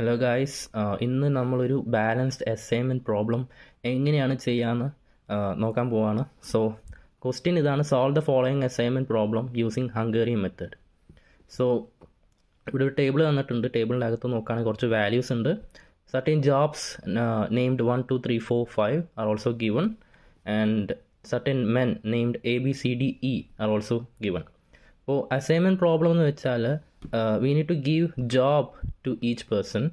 Hello guys, ഇന്ന് നമ്മളൊരു balanced assignment problem എങ്ങനെയാണ് ചെയ്യാമെന്ന് നോക്കാൻ പോവാണ്. സോ ക്വസ്റ്റ്യൻ ഇതാണ്: solve the following assignment problem using Hungarian method. So ഇവിടെ ഒരു ടേബിൾ തന്നിട്ടുണ്ട്. ടേബിളിൻ്റെ അകത്ത് നോക്കുകയാണെങ്കിൽ കുറച്ച് വാല്യൂസ് ഉണ്ട്. Certain jobs named 1 2 3 4 5 are also given, and certain men named ABCDE are also given. അപ്പോൾ അസൈൻമെൻറ്റ് പ്രോബ്ലം എന്ന് വെച്ചാൽ we need to give job to each person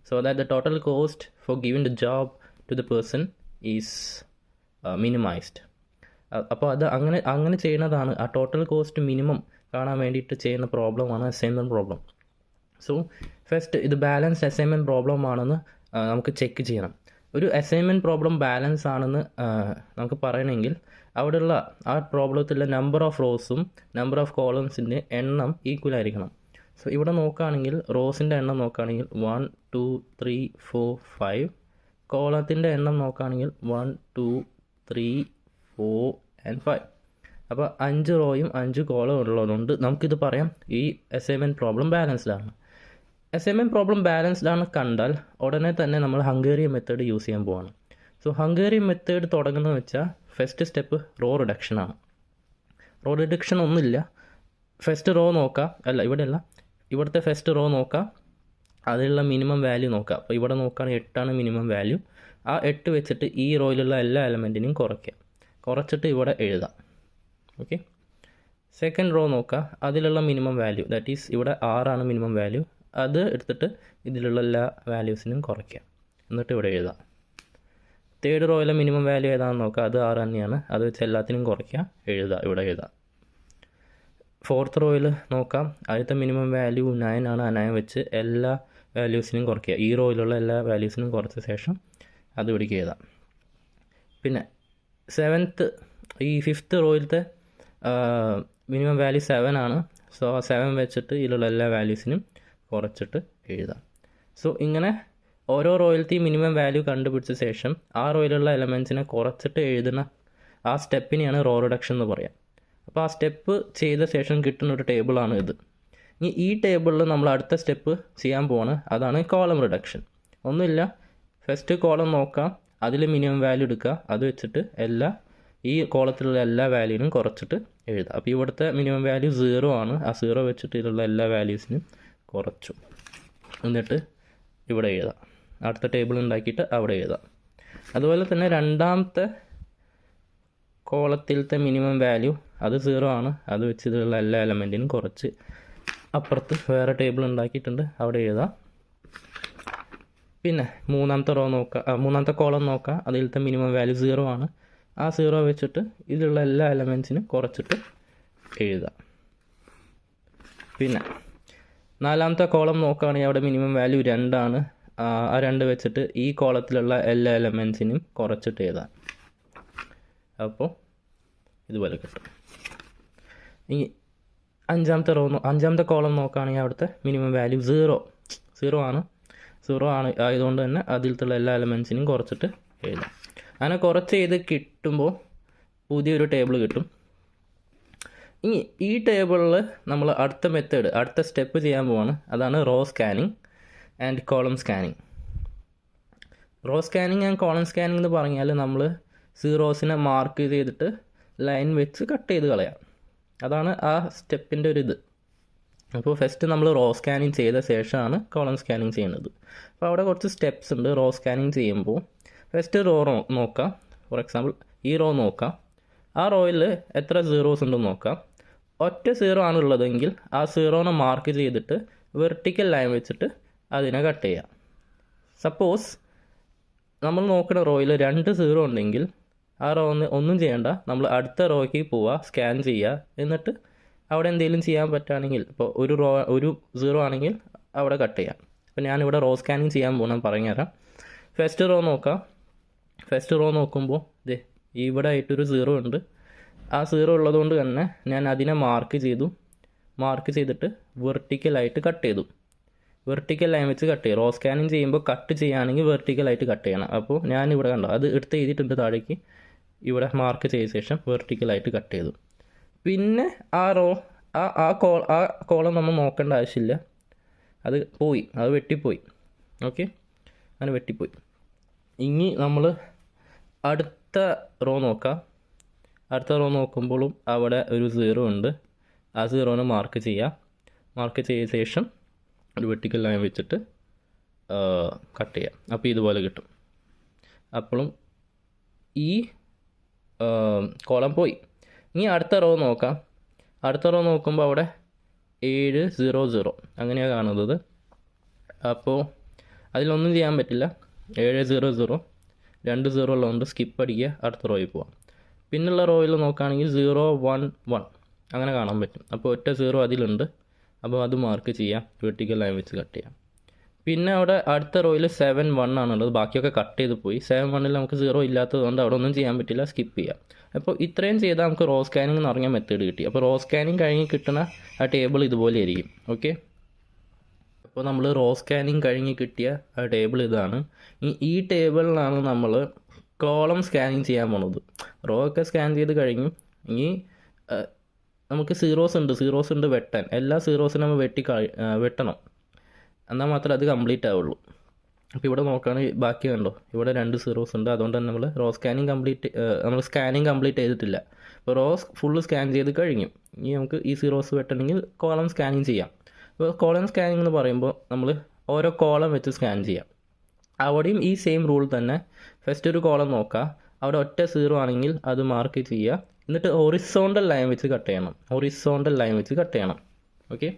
so that the total cost for giving the job to the person is minimized. അപ്പോൾ അത് അങ്ങനെ ചെയ്യുന്നതാണ്. ആ total cost minimum കാണാൻ വേണ്ടിയിട്ട് ചെയ്യുന്ന പ്രോബ്ലമാണ് അസൈൻമെൻറ്റ് പ്രോബ്ലം. സോ ഫസ്റ്റ് ഇത് ബാലൻസ്ഡ് അസൈൻമെൻറ്റ് പ്രോബ്ലം ആണെന്ന് നമുക്ക് ചെക്ക് ചെയ്യണം. ഒരു അസൈൻമെൻറ്റ് പ്രോബ്ലം ബാലൻസ് ആണെന്ന് നമുക്ക് പറയണമെങ്കിൽ അവിടെയുള്ള ആ പ്രോബ്ലത്തിലെ നമ്പർ ഓഫ് റോസും നമ്പർ ഓഫ് കോളംസിൻ്റെ എണ്ണം ഈക്വൽ ആയിരിക്കണം. സോ ഇവിടെ നോക്കുകയാണെങ്കിൽ റോസിൻ്റെ എണ്ണം നോക്കുകയാണെങ്കിൽ 1 2 3 4 5, കോളത്തിൻ്റെ എണ്ണം നോക്കുകയാണെങ്കിൽ 1 2 3 4 and 5. അപ്പോൾ 5 റോയും 5 കോളം ഉള്ളതുകൊണ്ട് നമുക്കിത് പറയാം ഈ അസൈൻമെൻറ്റ് പ്രോബ്ലം ബാലൻസ്ഡ് ആണ്. അസൈൻമെൻറ്റ് പ്രോബ്ലം ബാലൻസ്ഡ് ആണ് കണ്ടാൽ ഉടനെ തന്നെ നമ്മൾ ഹംഗേറിയൻ മെത്തേഡ് യൂസ് ചെയ്യാൻ പോവാണ്. സോ ഹംഗേറിയൻ മെത്തേഡ് തുടങ്ങുന്നത് വെച്ചാൽ ഫസ്റ്റ് സ്റ്റെപ്പ് റോ റിഡക്ഷനാണ്. റോ റിഡക്ഷൻ ഒന്നുമില്ല. ഫസ്റ്റ് റോ നോക്കാം, ഇവിടുത്തെ ഫസ്റ്റ് റോ നോക്കാം, അതിലുള്ള മിനിമം വാല്യൂ നോക്കാം. അപ്പോൾ ഇവിടെ നോക്കുകയാണെങ്കിൽ 8 മിനിമം വാല്യൂ. ആ 8 വെച്ചിട്ട് ഈ റോയിലുള്ള എല്ലാ എലമെൻറ്റിനെയും കുറച്ചിട്ട് ഇവിടെ എഴുതാം. ഓക്കെ. സെക്കൻഡ് റോ നോക്കാം, അതിലുള്ള മിനിമം വാല്യൂ, ദാറ്റ് ഈസ് ഇവിടെ 6 മിനിമം വാല്യൂ. അത് എടുത്തിട്ട് ഇതിലുള്ള എല്ലാ വാല്യൂസിനും കുറയ്ക്കാം, എന്നിട്ട് ഇവിടെ എഴുതാം. തേർഡ് റോയിലെ മിനിമം വാല്യൂ ഏതാണെന്ന് നോക്കാം, അത് 6 തന്നെയാണ്. അത് വെച്ച് എല്ലാത്തിനും കുറയ്ക്കാം, ഇവിടെ എഴുതാം. ഫോർത്ത് റോയിൽ നോക്കാം, ആദ്യത്തെ മിനിമം വാല്യൂ 9 ആണ്. ആ 9 വെച്ച് എല്ലാ വാല്യൂസിനും കുറയ്ക്കുക. ഈ റോയിലുള്ള എല്ലാ വാല്യൂസിനും കുറച്ച ശേഷം അത് ഇവിടേക്ക് എഴുതാം. പിന്നെ ഈ ഫിഫ്ത്ത് റോയിലത്തെ മിനിമം വാല്യൂ 7 ആണ്. സോ ആ 7 വെച്ചിട്ട് ഇതിലുള്ള എല്ലാ വാല്യൂസിനും കുറച്ചിട്ട് എഴുതാം. സോ ഇങ്ങനെ ഓരോ റോയിലത്തെയും മിനിമം വാല്യൂ കണ്ടുപിടിച്ച ശേഷം ആ റോയിലുള്ള എലമെൻസിനെ കുറച്ചിട്ട് എഴുതുന്ന ആ സ്റ്റെപ്പിനെയാണ് റോ റിഡക്ഷൻ എന്ന് പറയാം. അപ്പോൾ ആ സ്റ്റെപ്പ് ചെയ്ത ശേഷം കിട്ടുന്ന ഒരു ടേബിളാണ് ഇത്. ഇനി ഈ ടേബിളിൽ നമ്മൾ അടുത്ത സ്റ്റെപ്പ് ചെയ്യാൻ പോവാണ്, അതാണ് കോളം റിഡക്ഷൻ. ഒന്നുമില്ല, ഫസ്റ്റ് കോളം നോക്കാം, അതിൽ മിനിമം വാല്യൂ എടുക്കുക, അത് വെച്ചിട്ട് ഈ കോളത്തിലുള്ള എല്ലാ വാല്യൂനും കുറച്ചിട്ട് എഴുതുക. അപ്പോൾ ഇവിടുത്തെ മിനിമം വാല്യൂ 0 ആണ്. ആ 0 വെച്ചിട്ട് ഇതിലുള്ള എല്ലാ വാല്യൂസിനും കുറച്ചു, എന്നിട്ട് ഇവിടെ എഴുതാം. അടുത്ത ടേബിൾ ഉണ്ടാക്കിയിട്ട് അവിടെ എഴുതാം. അതുപോലെ തന്നെ രണ്ടാമത്തെ കോളത്തിലത്തെ മിനിമം വാല്യൂ അത് 0 ആണ്. അത് വെച്ച് ഇതിലുള്ള എല്ലാ എലമെൻറ്റിനും കുറച്ച് അപ്പുറത്ത് വേറെ ടേബിൾ ഉണ്ടാക്കിയിട്ടുണ്ട്, അവിടെ എഴുതാം. പിന്നെ മൂന്നാമത്തെ കോളം നോക്കാം, അതിലത്തെ മിനിമം വാല്യൂ 0 ആണ്. ആ 0 വെച്ചിട്ട് ഇതിലുള്ള എല്ലാ എലമെൻസിനും കുറച്ചിട്ട് എഴുതാം. പിന്നെ നാലാമത്തെ കോളം നോക്കുകയാണെങ്കിൽ അവിടെ മിനിമം വാല്യൂ 2 ആണ്. ആ 2 വെച്ചിട്ട് ഈ കോളത്തിലുള്ള എല്ലാ എലമെൻസിനും കുറച്ചിട്ട് എഴുതാം. അപ്പോൾ ഇതുപോലെ കിട്ടും. ഈ അഞ്ചാമത്തെ കോളം നോക്കുകയാണെങ്കിൽ അവിടുത്തെ മിനിമം വാല്യൂ 0 ആണ്. ആയതുകൊണ്ട് തന്നെ അതിലത്തുള്ള എല്ലാ എലമെൻസിനും കുറച്ചിട്ട് എഴുതാം. അങ്ങനെ കുറച്ച് ചെയ്ത് കിട്ടുമ്പോൾ പുതിയൊരു ടേബിൾ കിട്ടും. ഈ ടേബിളിൽ നമ്മൾ അടുത്ത സ്റ്റെപ്പ് ചെയ്യാൻ പോവാണ്, അതാണ് row scanning and column scanning. Row scanning and column scanning എന്ന് പറഞ്ഞാൽ നമ്മൾ സീറോസിനെ മാർക്ക് ചെയ്തിട്ട് ലൈൻ വെച്ച് കട്ട് ചെയ്ത് കളയാം. അതാണ് ആ സ്റ്റെപ്പിൻ്റെ ഒരു ഇത്. അപ്പോൾ ഫസ്റ്റ് നമ്മൾ റോ സ്കാനിങ് ചെയ്ത ശേഷമാണ് കോളം സ്കാനിങ് ചെയ്യുന്നത്. അപ്പോൾ അവിടെ കുറച്ച് സ്റ്റെപ്സ് ഉണ്ട് റോ സ്കാനിങ് ചെയ്യുമ്പോൾ. ഫസ്റ്റ് റോ നോക്കാം. ഫോർ എക്സാമ്പിൾ ഈ റോ നോക്കാം, ആ റോയിൽ എത്ര സീറോസ് ഉണ്ടെന്ന് നോക്കാം. ഒറ്റ 0 ആണുള്ളതെങ്കിൽ ആ 0നെ മാർക്ക് ചെയ്തിട്ട് വെർട്ടിക്കൽ ലൈൻ വെച്ചിട്ട് അതിനെ കട്ട് ചെയ്യാം. സപ്പോസ് നമ്മൾ നോക്കുന്ന റോയിൽ 2 0 ഉണ്ടെങ്കിൽ ആ റോ ഒന്നും ചെയ്യേണ്ട, നമ്മൾ അടുത്ത റോയ്ക്ക് പോവുക, സ്കാൻ ചെയ്യുക, എന്നിട്ട് അവിടെ എന്തെങ്കിലും ചെയ്യാൻ പറ്റുകയാണെങ്കിൽ, ഇപ്പോൾ ഒരു 0 ആണെങ്കിൽ അവിടെ കട്ട് ചെയ്യാം. അപ്പോൾ ഞാനിവിടെ റോ സ്കാനിങ് ചെയ്യാൻ പോകണം, പറഞ്ഞുതരാം. ഫസ്റ്റ് റോ നോക്കാം. ഫസ്റ്റ് റോ നോക്കുമ്പോൾ ഇവിടെ ആയിട്ടൊരു 0 ഉണ്ട്. ആ 0 ഉള്ളതുകൊണ്ട് തന്നെ ഞാൻ അതിനെ മാർക്ക് ചെയ്തിട്ട് വെർട്ടിക്കലായിട്ട് കട്ട് ചെയ്തു. വെർട്ടിക്കൽ ലൈൻ വെച്ച് കട്ട് ചെയ്യും. റോ സ്കാനിങ് ചെയ്യുമ്പോൾ കട്ട് ചെയ്യുകയാണെങ്കിൽ വെർട്ടിക്കലായിട്ട് കട്ട് ചെയ്യണം. അപ്പോൾ ഞാനിവിടെ കണ്ടോ, അത് എടുത്ത് എഴുതിയിട്ടുണ്ട് താഴേക്ക്. ഇവിടെ മാർക്ക് ചെയ്ത ശേഷം വെർട്ടിക്കലായിട്ട് കട്ട് ചെയ്തു. പിന്നെ ആ കോളം നമ്മൾ നോക്കേണ്ട ആവശ്യമില്ല, അത് വെട്ടിപ്പോയി. ഓക്കെ, അങ്ങനെ വെട്ടിപ്പോയി. ഇനി നമ്മൾ അടുത്ത റോ നോക്കാം. അടുത്ത റോ നോക്കുമ്പോഴും അവിടെ ഒരു 0 ഉണ്ട്. ആ 0നെ മാർക്ക് ചെയ്യാം. മാർക്ക് ചെയ്ത ശേഷം ഒരു വെർട്ടിക്കൽ ലൈൻ വെച്ചിട്ട് കട്ട് ചെയ്യാം. അപ്പോൾ ഇതുപോലെ കിട്ടും. അപ്പോഴും ഈ കോളം പോയി. ഇനി അടുത്ത റോ നോക്കാം. അടുത്ത റോ നോക്കുമ്പോൾ അവിടെ 7 0 0 അങ്ങനെയാണ് കാണുന്നത്. അപ്പോൾ അതിലൊന്നും ചെയ്യാൻ പറ്റില്ല. 7 0 0 2 0 ഉള്ളതുകൊണ്ട് സ്കിപ്പ് അടിക്കുക, അടുത്ത റോയിൽ പോവാം. പിന്നുള്ള റോയിൽ നോക്കുകയാണെങ്കിൽ 0 1 1 അങ്ങനെ കാണാൻ പറ്റും. അപ്പോൾ ഒറ്റ 0 അതിലുണ്ട്. അപ്പോൾ അത് മാർക്ക് ചെയ്യാം, വെർട്ടിക്കൽ ലൈൻ വെച്ച് കട്ട് ചെയ്യാം. പിന്നെ അവിടെ അടുത്ത റോയിൽ 7 1 ആണുള്ളത്. ബാക്കിയൊക്കെ കട്ട് ചെയ്ത് പോയി. 7 1ൽ നമുക്ക് 0 ഇല്ലാത്തതുകൊണ്ട് അവിടെ ഒന്നും ചെയ്യാൻ പറ്റില്ല, സ്കിപ്പ് ചെയ്യാം. അപ്പോൾ ഇത്രയും ചെയ്താൽ നമുക്ക് റോ സ്കാനിങ് എന്ന് പറഞ്ഞ മെത്തേഡ് കിട്ടി. അപ്പോൾ റോ സ്കാനിങ് കഴിഞ്ഞ് കിട്ടുന്ന ആ ടേബിൾ ഇതുപോലെ ആയിരിക്കും. ഓക്കെ, അപ്പോൾ നമ്മൾ റോ സ്കാനിങ് കഴിഞ്ഞ് കിട്ടിയ ആ ടേബിൾ ഇതാണ്. ഈ ടേബിളിലാണ് നമ്മൾ കോളം സ്കാനിങ് ചെയ്യാൻ പോണത്. റോ ഒക്കെ സ്കാൻ ചെയ്ത് കഴിഞ്ഞു. ഇനി നമുക്ക് സീറോസ് ഉണ്ട് വെട്ടാൻ. എല്ലാ സീറോസിനും നമ്മൾ വെട്ടണം, എന്നാൽ മാത്രമേ അത് കംപ്ലീറ്റ് ആവുള്ളൂ. അപ്പോൾ ഇവിടെ നോക്കുകയാണെങ്കിൽ ബാക്കി കണ്ടോ, ഇവിടെ 2 സീറോസ് ഉണ്ട്. അതുകൊണ്ട് തന്നെ നമ്മൾ റോ സ്കാനിങ് കംപ്ലീറ്റ് ചെയ്തിട്ടില്ല. അപ്പോൾ റോ ഫുള്ള് സ്കാൻ ചെയ്ത് കഴിഞ്ഞു. ഇനി നമുക്ക് ഈ സീറോസ് വെട്ടണമെങ്കിൽ കോളം സ്കാനിങ് ചെയ്യാം. അപ്പോൾ കോളം സ്കാനിങ് എന്ന് പറയുമ്പോൾ നമ്മൾ ഓരോ കോളം വെച്ച് സ്കാൻ ചെയ്യാം. അവിടെയും ഈ സെയിം റൂൾ തന്നെ. ഫസ്റ്റ് ഒരു കോളം നോക്കുക, അവിടെ ഒറ്റ 0 ആണെങ്കിൽ അത് മാർക്ക് ചെയ്യുക. എന്നിട്ട് ഹൊറിസോണ്ടൽ ലൈൻ വെച്ച് കട്ട് ചെയ്യണം. ഓക്കെ,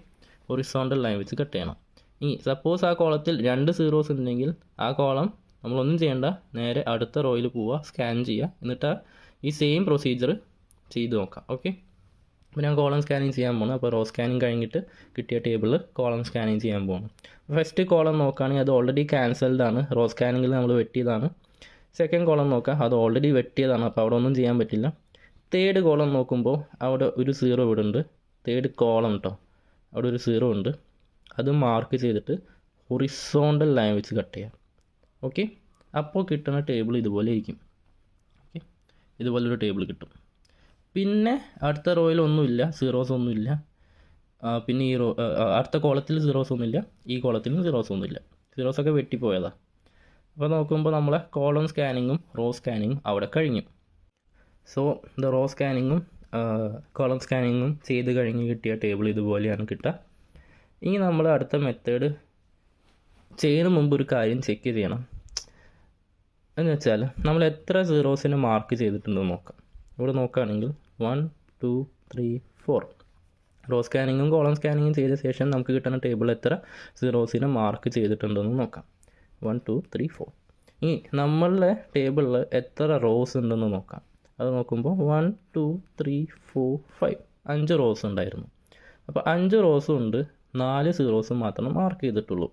ഹൊറിസോണ്ടൽ ലൈൻ വെച്ച് കട്ട് ചെയ്യണം. ഇനി സപ്പോസ് ആ കോളത്തിൽ 2 സീറോസ് ഉണ്ടെങ്കിൽ ആ കോളം നമ്മളൊന്നും ചെയ്യേണ്ട, നേരെ അടുത്ത റോയിൽ പോവുക, സ്കാൻ ചെയ്യുക. എന്നിട്ട് ഈ സെയിം പ്രൊസീജിയർ ചെയ്ത് നോക്കാം. ഓക്കെ, അപ്പോൾ ഞാൻ കോളം സ്കാനിങ് ചെയ്യാൻ പോകണം. അപ്പോൾ റോ സ്കാനിങ് കഴിഞ്ഞിട്ട് കിട്ടിയ ടേബിളിൽ കോളം സ്കാനിങ് ചെയ്യാൻ പോകണം. ഫസ്റ്റ് കോളം നോക്കുകയാണെങ്കിൽ അത് ഓൾറെഡി ക്യാൻസൽഡ് ആണ്, റോ സ്കാനിങ്ങിൽ നമ്മൾ വെട്ടിയതാണ്. സെക്കൻഡ് കോളം നോക്കാം, അത് ഓൾറെഡി വെട്ടിയതാണ്, അപ്പോൾ അവിടെ ഒന്നും ചെയ്യാൻ പറ്റില്ല. തേർഡ് കോളം നോക്കുമ്പോൾ അവിടെ ഒരു 0 ഇവിടെ ഉണ്ട്. തേർഡ് കോളം കേട്ടോ, അവിടെ ഒരു 0 ഉണ്ട്. അത് മാർക്ക് ചെയ്തിട്ട് ഹൊറിസോണ്ടൽ ലൈൻ വെച്ച് കട്ട് ചെയ്യാം. ഓക്കെ, അപ്പോൾ കിട്ടുന്ന ടേബിൾ ഇതുപോലെ ഇരിക്കും. ഓക്കെ, ഇതുപോലൊരു ടേബിൾ കിട്ടും. പിന്നെ അടുത്ത റോയിൽ ഒന്നുമില്ല, സീറോസ് ഒന്നുമില്ല. പിന്നെ ഈ അടുത്ത കോളത്തിൽ സീറോസ് ഒന്നുമില്ല, ഈ കോളത്തിലും സീറോസ് ഒന്നുമില്ല. സീറോസൊക്കെ വെട്ടിപ്പോയതാണ്. അപ്പോൾ നോക്കുമ്പോൾ നമ്മളെ കോളം സ്കാനിങ്ങും റോ സ്കാനിങ്ങും അവിടെ കഴിഞ്ഞു. സോ ദ റോ സ്കാനിങ്ങും കോളം സ്കാനിങ്ങും ചെയ്ത് കഴിഞ്ഞ് കിട്ടിയ ടേബിൾ ഇതുപോലെയാണ് കിട്ടുക. ഇനി നമ്മൾ അടുത്ത മെത്തേഡ് ചെയ്യുന്ന മുമ്പ് ഒരു കാര്യം ചെക്ക് ചെയ്യണം. എന്ന് വെച്ചാൽ നമ്മൾ എത്ര സീറോസിനെ മാർക്ക് ചെയ്തിട്ടുണ്ടെന്ന് നോക്കാം. ഇവിടെ നോക്കുകയാണെങ്കിൽ 1 2 3 4 റോ സ്കാനിങ്ങും കോളം സ്കാനിങ്ങും ചെയ്ത ശേഷം നമുക്ക് കിട്ടുന്ന ടേബിൾ എത്ര സീറോസിനെ മാർക്ക് ചെയ്തിട്ടുണ്ടെന്ന് നോക്കാം. 1 2 3 4. ഇനി നമ്മളുടെ ടേബിളിൽ എത്ര റോസ് ഉണ്ടെന്ന് നോക്കാം. അത് നോക്കുമ്പോൾ 1 2 3 4 5 5 റോസ് ഉണ്ടായിരുന്നു. അപ്പോൾ 5 റോസും ഉണ്ട്, 4 സീറോസും മാത്രം മാർക്ക് ചെയ്തിട്ടുള്ളൂ.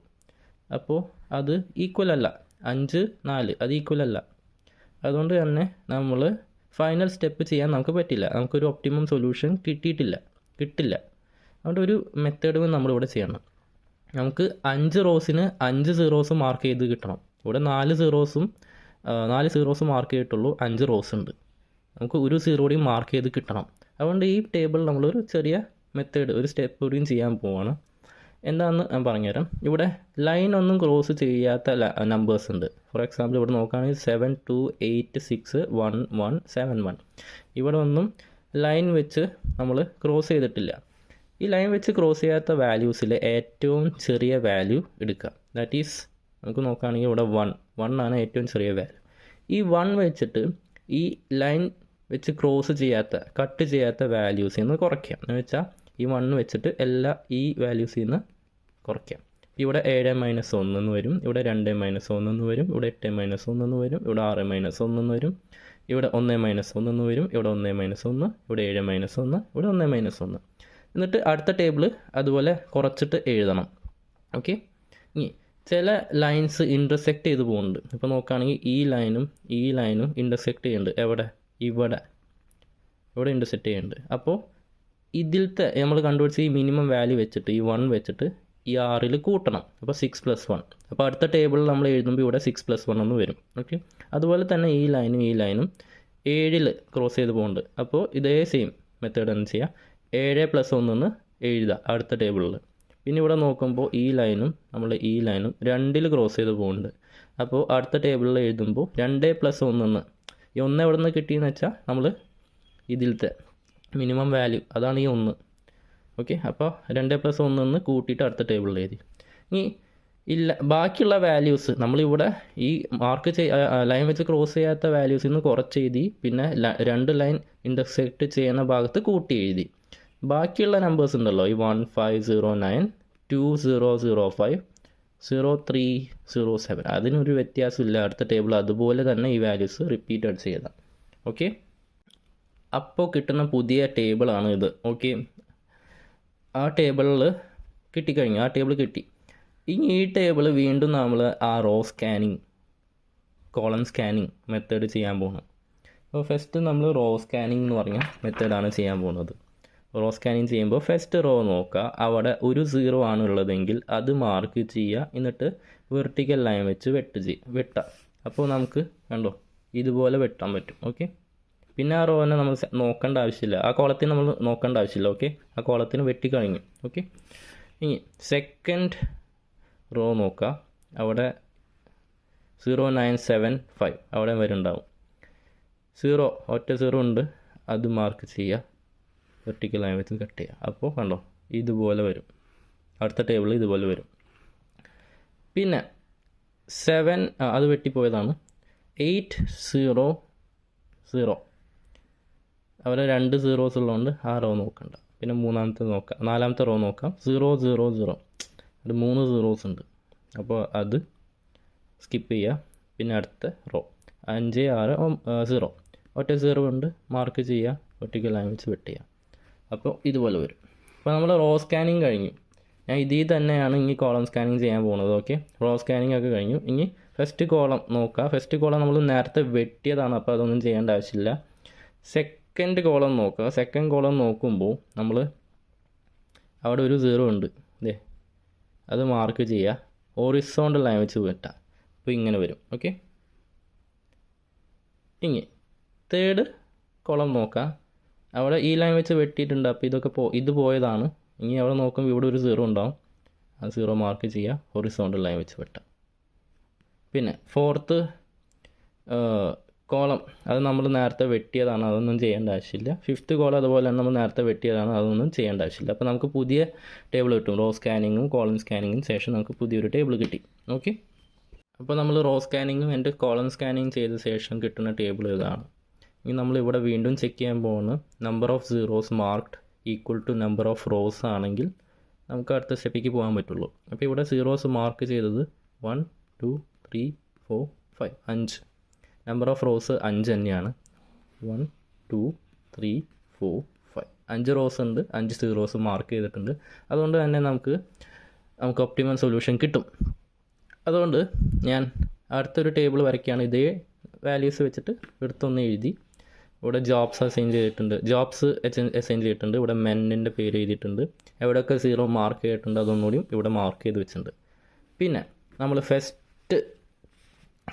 അപ്പോൾ അത് ഈക്വൽ അല്ല. 5 4 അത് ഈക്വൽ അല്ല. അതുകൊണ്ട് തന്നെ നമ്മൾ ഫൈനൽ സ്റ്റെപ്പ് ചെയ്യാൻ നമുക്ക് പറ്റില്ല. നമുക്കൊരു ഒപ്റ്റിമം സൊല്യൂഷൻ കിട്ടില്ല. അതുകൊണ്ട് ഒരു മെത്തേഡ് നമ്മളിവിടെ ചെയ്യണം. നമുക്ക് 5 റോസിന് 5 സീറോസ് മാർക്ക് ചെയ്ത് കിട്ടണം. ഇവിടെ 4 സീറോസ് മാർക്ക് ചെയ്തിട്ടുള്ളൂ, 5 റോസ് ഉണ്ട്. നമുക്ക് ഒരു 0 കൂടിയും മാർക്ക് ചെയ്ത് കിട്ടണം. അതുകൊണ്ട് ഈ ടേബിൾ നമ്മളൊരു ചെറിയ മെത്തേഡ്, ഒരു സ്റ്റെപ്പ് കൂടിയും ചെയ്യാൻ പോവാണ്. എന്താണെന്ന് ഞാൻ പറഞ്ഞുതരാം. ഇവിടെ ലൈൻ ഒന്നും ക്രോസ് ചെയ്യാത്ത നമ്പേഴ്സ് ഉണ്ട്. ഫോർ എക്സാമ്പിൾ ഇവിടെ നോക്കുകയാണെങ്കിൽ 7 2 8 6 1 1 7 1. ഇവിടെ ഒന്നും ലൈൻ വെച്ച് നമ്മൾ ക്രോസ് ചെയ്തിട്ടില്ല. ഈ ലൈൻ വെച്ച് ക്രോസ് ചെയ്യാത്ത വാല്യൂസിൽ ഏറ്റവും ചെറിയ വാല്യൂ എടുക്കുക. ദാറ്റ് ഈസ് നമുക്ക് നോക്കുകയാണെങ്കിൽ ഇവിടെ 1 ആണ് ഏറ്റവും ചെറിയ വാല്യൂ. ഈ 1 വെച്ചിട്ട് ഈ ലൈൻ വെച്ച് ക്രോസ് ചെയ്യാത്ത, കട്ട് ചെയ്യാത്ത വാല്യൂസിൽ നിന്ന് കുറയ്ക്കാം. എന്ന് വെച്ചാൽ ഈ 1 വെച്ചിട്ട് ഈ വാല്യൂസിൽ നിന്ന് കുറയ്ക്കാം. ഇവിടെ 7 - 1 എന്ന് വരും, ഇവിടെ 2 - 1 എന്ന് വരും, ഇവിടെ 8 - 1 എന്ന് വരും, ഇവിടെ 6 - 1 എന്ന് വരും, ഇവിടെ 1 - 1 എന്ന് വരും, ഇവിടെ 1 - 1, ഇവിടെ 7 - 1, ഇവിടെ 1 - 1. എന്നിട്ട് അടുത്ത ടേബിൾ അതുപോലെ കുറച്ചിട്ട് എഴുതണം. ഓക്കെ, ഇനി ചില ലൈൻസ് ഇൻ്റർസെക്റ്റ് ചെയ്ത് പോകുന്നുണ്ട്. ഇപ്പോൾ നോക്കുകയാണെങ്കിൽ ഈ ലൈനും ഇൻ്റർസെക്റ്റ് ചെയ്യുന്നുണ്ട്. ഇവിടെ ഇൻ്റർസെക്റ്റ് ചെയ്യുന്നുണ്ട്. അപ്പോൾ ഇതിലത്തെ നമ്മൾ കണ്ടുപിടിച്ച ഈ മിനിമം വാല്യൂ വെച്ചിട്ട് ഈ 1 വെച്ചിട്ട് ഈ 6ൽ കൂട്ടണം. അപ്പോൾ 6 + 1. അപ്പോൾ അടുത്ത ടേബിളിൽ നമ്മൾ എഴുതുമ്പോൾ ഇവിടെ 6 + 1 എന്ന് വരും. ഓക്കെ, അതുപോലെ തന്നെ ഈ ലൈനും 7ൽ ക്രോസ് ചെയ്ത് പോകുന്നുണ്ട്. അപ്പോൾ ഇതേ സെയിം മെത്തേഡ് എന്ന് ചെയ്യുക. 7 + 1 എന്ന് എഴുതുക അടുത്ത ടേബിളിൽ. പിന്നെ ഇവിടെ നോക്കുമ്പോൾ ഈ ലൈനും നമ്മൾ ഈ ലൈനും 2ൽ ക്രോസ് ചെയ്ത് പോകുന്നുണ്ട്. അപ്പോൾ അടുത്ത ടേബിളിൽ എഴുതുമ്പോൾ 2 + 1 ഈ 1 എവിടെ നിന്ന് കിട്ടിയെന്ന് വെച്ചാൽ നമ്മൾ ഇതിലത്തെ മിനിമം വാല്യൂ അതാണ് ഈ 1. ഓക്കെ, അപ്പോൾ 2 + 1 കൂട്ടിയിട്ട് അടുത്ത ടേബിളിൽ എഴുതി. ഇനി ഇല്ല ബാക്കിയുള്ള വാല്യൂസ് നമ്മളിവിടെ ഈ മാർക്ക് ലൈൻ വെച്ച് ക്രോസ് ചെയ്യാത്ത വാല്യൂസിൽ നിന്ന് കുറച്ച് എഴുതി, പിന്നെ 2 ലൈൻ ഇൻ്റർസെക്റ്റ് ചെയ്യുന്ന ഭാഗത്ത് കൂട്ടി എഴുതി. ബാക്കിയുള്ള നമ്പേഴ്സ് ഉണ്ടല്ലോ, ഈ 1509, 2005, 0307, അതിനൊരു വ്യത്യാസമില്ല. അടുത്ത ടേബിൾ അതുപോലെ തന്നെ ഈ വാല്യൂസ് റിപ്പീറ്റഡ് ചെയ്താൽ ഓക്കെ. അപ്പോൾ കിട്ടുന്ന പുതിയ ടേബിളാണ് ഇത്. ഓക്കെ, ആ ടേബിളിൽ കിട്ടിക്കഴിഞ്ഞു, ആ ടേബിൾ കിട്ടി. ഇനി ഈ ടേബിൾ വീണ്ടും നമ്മൾ ആ row scanning column scanning method ചെയ്യാൻ പോകണം. അപ്പോൾ ഫസ്റ്റ് നമ്മൾ റോ സ്കാനിങ് എന്ന് പറഞ്ഞ മെത്തേഡാണ് ചെയ്യാൻ പോകുന്നത്. റോ സ്കാനിങ് ചെയ്യുമ്പോൾ ഫസ്റ്റ് റോ നോക്കുക, അവിടെ ഒരു 0 ആണ് ഉള്ളതെങ്കിൽ അത് മാർക്ക് ചെയ്യുക, എന്നിട്ട് വെർട്ടിക്കൽ ലൈൻ വെച്ച് വെട്ടാം. അപ്പോൾ നമുക്ക് കണ്ടോ ഇതുപോലെ വെട്ടാൻ പറ്റും. ഓക്കെ, പിന്നെ ആ റോനെ നമ്മൾ നോക്കേണ്ട ആവശ്യമില്ല, ആ കോളത്തിന് നമ്മൾ നോക്കേണ്ട ആവശ്യമില്ല. ഓക്കെ, ആ കോളത്തിന് വെട്ടിക്കഴിഞ്ഞു. ഓക്കെ, ഇനി സെക്കൻഡ് റോ നോക്കുക, അവിടെ 0975 അവിടെ വരുന്നുണ്ടാവും. 0 ഒറ്റ 0 ഉണ്ട്, അത് മാർക്ക് ചെയ്യുക, വെർട്ടിക്കൽ ലൈൻ വെച്ച് കട്ട് ചെയ്യുക. അപ്പോൾ കണ്ടോ ഇതുപോലെ വരും, അടുത്ത ടേബിൾ ഇതുപോലെ വരും. പിന്നെ 7 അത് വെട്ടിപ്പോയതാണ്. 800 അവിടെ 2 zeros ഉള്ളതുകൊണ്ട് ആ റോ നോക്കണ്ട. പിന്നെ നാലാമത്തെ റോ നോക്കാം, 000 അത് 3 zeros ഉണ്ട്, അപ്പോൾ അത് സ്കിപ്പ് ചെയ്യുക. പിന്നെ അടുത്ത റോ 560 ഒറ്റ 0 ഉണ്ട്, മാർക്ക് ചെയ്യുക, വെർട്ടിക്കൽ ലൈൻ വെച്ച് വെട്ട് ചെയ്യുക. അപ്പോൾ ഇതുപോലെ വരും. അപ്പോൾ നമ്മൾ റോ സ്കാനിങ് കഴിഞ്ഞു. ഞാൻ ഇതിൽ തന്നെയാണ് ഇനി കോളം സ്കാനിങ് ചെയ്യാൻ പോകുന്നത്. ഓക്കെ, റോ സ്കാനിങ് ഒക്കെ കഴിഞ്ഞു. ഇനി ഫസ്റ്റ് കോളം നോക്കുക. ഫസ്റ്റ് കോളം നമ്മൾ നേരത്തെ വെട്ടിയതാണ്, അപ്പോൾ അതൊന്നും ചെയ്യേണ്ട ആവശ്യമില്ല. സെക്കൻഡ് കോളം നോക്കുക. സെക്കൻഡ് കോളം നോക്കുമ്പോൾ നമ്മൾ അവിടെ ഒരു 0 ഉണ്ട്, ഇതേ അത് മാർക്ക് ചെയ്യുക, ഹൊറിസോണ്ടൽ ലൈൻ വെച്ച് വെട്ടാം. അപ്പോൾ ഇങ്ങനെ വരും. ഓക്കെ, ഇനി തേർഡ് കോളം നോക്കുക, അവിടെ ഈ ലൈൻ വെച്ച് വെട്ടിയിട്ടുണ്ട്, അപ്പോൾ ഇതൊക്കെ ഇത് പോയതാണ്. ഇനി അവിടെ നോക്കുമ്പോൾ ഇവിടെ ഒരു 0 ഉണ്ടാവും, ആ 0 മാർക്ക് ചെയ്യുക, ഹൊറിസോണ്ടൽ ലൈൻ വെച്ച് വെട്ടാം. പിന്നെ ഫോർത്ത് കോളം അത് നമ്മൾ നേരത്തെ വെട്ടിയതാണ്, അതൊന്നും ചെയ്യേണ്ട ആവശ്യമില്ല. ഫിഫ്ത്ത് കോളം അതുപോലെ തന്നെ നമ്മൾ നേരത്തെ വെട്ടിയതാണ്, അതൊന്നും ചെയ്യേണ്ട ആവശ്യമില്ല. അപ്പോൾ നമുക്ക് പുതിയ ടേബിൾ കിട്ടും. റോ സ്കാനിങ്ങും കോളം സ്കാനിങ്ങും ശേഷം നമുക്ക് പുതിയൊരു ടേബിൾ കിട്ടി. ഓക്കെ, അപ്പോൾ നമ്മൾ റോ സ്കാനിങ്ങും എൻ്റെ കോളം സ്കാനിങ് ചെയ്ത ശേഷം കിട്ടുന്ന ടേബിൾ ഇതാണ്. ഇനി നമ്മൾ ഇവിടെ വീണ്ടും ചെക്ക് ചെയ്യാൻ പോകുന്നു. Number of zeros marked equal to number of rows ആണെങ്കിൽ നമുക്ക് അടുത്ത സ്റ്റെപ്പിലേക്ക് പോകാൻ പറ്റുള്ളൂ. അപ്പോൾ ഇവിടെ സീറോസ് മാർക്ക് ചെയ്തത് 1 2 3 4 5 5. നമ്പർ ഓഫ് റോസ് 5 തന്നെയാണ്. 1 2 3 4 5 5 റോസ് ഉണ്ട്, 5 സീറോസ് മാർക്ക് ചെയ്തിട്ടുണ്ട്. അതുകൊണ്ട് തന്നെ നമുക്ക് ഒപ്റ്റിമൽ സൊല്യൂഷൻ കിട്ടും. അതുകൊണ്ട് ഞാൻ അടുത്തൊരു ടേബിൾ വരയ്ക്കുകയാണ്. ഇതേ വാല്യൂസ് വെച്ചിട്ട് എടുത്തൊന്ന് എഴുതി. ഇവിടെ ജോബ്സ് അസൈൻ ചെയ്തിട്ടുണ്ട്, അസൈൻ ചെയ്തിട്ടുണ്ട്. ഇവിടെ മെന്നിൻ്റെ പേര് എഴുതിയിട്ടുണ്ട്. എവിടെയൊക്കെ 0 മാർക്ക് ചെയ്തിട്ടുണ്ട് അതൊന്നുകൂടിയും ഇവിടെ മാർക്ക് ചെയ്ത് വെച്ചിട്ടുണ്ട്. പിന്നെ നമ്മൾ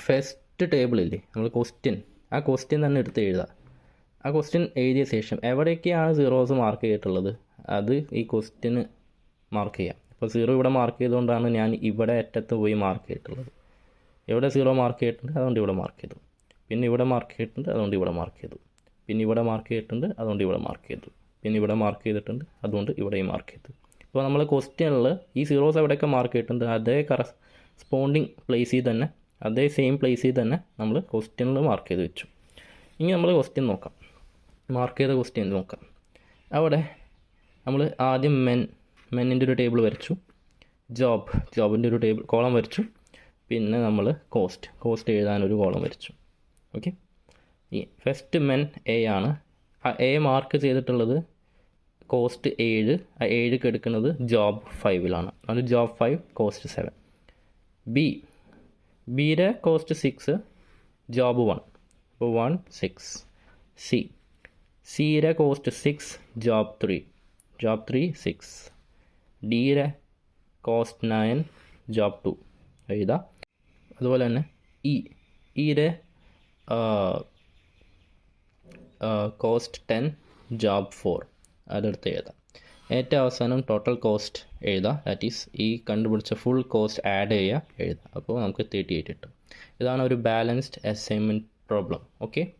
ഫസ്റ്റ് ടേബിളില്ലേ നമ്മൾ ആ ക്വസ്റ്റ്യൻ തന്നെ എടുത്ത് എഴുതുക. ആ ക്വസ്റ്റ്യൻ എഴുതിയ ശേഷം എവിടെയൊക്കെയാണ് സീറോസ് മാർക്ക് ചെയ്തിട്ടുള്ളത് അത് ഈ ക്വസ്റ്റ്യന് മാർക്ക് ചെയ്യാം. ഇപ്പോൾ 0 ഇവിടെ മാർക്ക് ചെയ്തുകൊണ്ടാണ് ഞാൻ ഇവിടെ അറ്റത്ത് പോയി മാർക്ക് ചെയ്തിട്ടുള്ളത്. എവിടെ 0 മാർക്ക് ചെയ്തിട്ടുണ്ട് അതുകൊണ്ട് ഇവിടെ മാർക്ക് ചെയ്തു. പിന്നെ ഇവിടെ മാർക്ക് ചെയ്തിട്ടുണ്ട് അതുകൊണ്ട് ഇവിടെ മാർക്ക് ചെയ്തു. പിന്നെ ഇവിടെ മാർക്ക് ചെയ്തിട്ടുണ്ട് അതുകൊണ്ട് ഇവിടെ മാർക്ക് ചെയ്തു. പിന്നെ ഇവിടെ മാർക്ക് ചെയ്തിട്ടുണ്ട് അതുകൊണ്ട് ഇവിടെയും മാർക്ക് ചെയ്തു. ഇപ്പോൾ നമ്മൾ ക്വസ്റ്റ്യനിൽ ഈ സീറോസ് എവിടെയൊക്കെ മാർക്ക് ചെയ്തിട്ടുണ്ട് അതേ കറസ്പോണ്ടിങ് പ്ലേസിൽ തന്നെ, അതേ സെയിം പ്ലേസിൽ തന്നെ നമ്മൾ ക്വസ്റ്റ്യനിൽ മാർക്ക് ചെയ്ത് വെച്ചു. ഇനി നമ്മൾ ക്വസ്റ്റ്യൻ നോക്കാം, മാർക്ക് ചെയ്ത ക്വസ്റ്റ്യൻ നോക്കാം. അവിടെ നമ്മൾ ആദ്യം മെന്നിൻ്റെ ഒരു ടേബിൾ വരച്ചു, ജോബിൻ്റെ ഒരു കോളം വരച്ചു. പിന്നെ നമ്മൾ കോസ്റ്റ് എഴുതാനൊരു കോളം വരച്ചു. ഓക്കെ, ഈ ഫസ്റ്റ് മെൻ എ ആണ്. ആ എ മാർക്ക് ചെയ്തിട്ടുള്ളത് കോസ്റ്റ് 7, ആ 7 എടുക്കുന്നത് ജോബ് 5ലാണ്. അത് ജോബ് 5 കോസ്റ്റ് 7. ബിയുടെ കോസ്റ്റ് 6, ജോബ് 1, അപ്പോൾ 1 6. സിയുടെ കോസ്റ്റ് 6, ജോബ് 3 6. ഡിയുടെ കോസ്റ്റ് 9, ജോബ് 2 എഴുതാം. അതുപോലെ തന്നെ ഇയുടെ കോസ്റ്റ് 10, ജോബ് 4 അതെടുത്ത് എഴുതാം. ഏറ്റവും അവസാനം ടോട്ടൽ കോസ്റ്റ് എഴുതുക. ദാറ്റ് ഈസ് ഈ കണ്ടുപിടിച്ച ഫുൾ കോസ്റ്റ് ആഡ് ചെയ്യുക, എഴുതുക. അപ്പോൾ നമുക്ക് 38 കിട്ടും. ഇതാണ് ഒരു ബാലൻസ്ഡ് അസൈൻമെൻറ്റ് പ്രോബ്ലം. ഓക്കെ.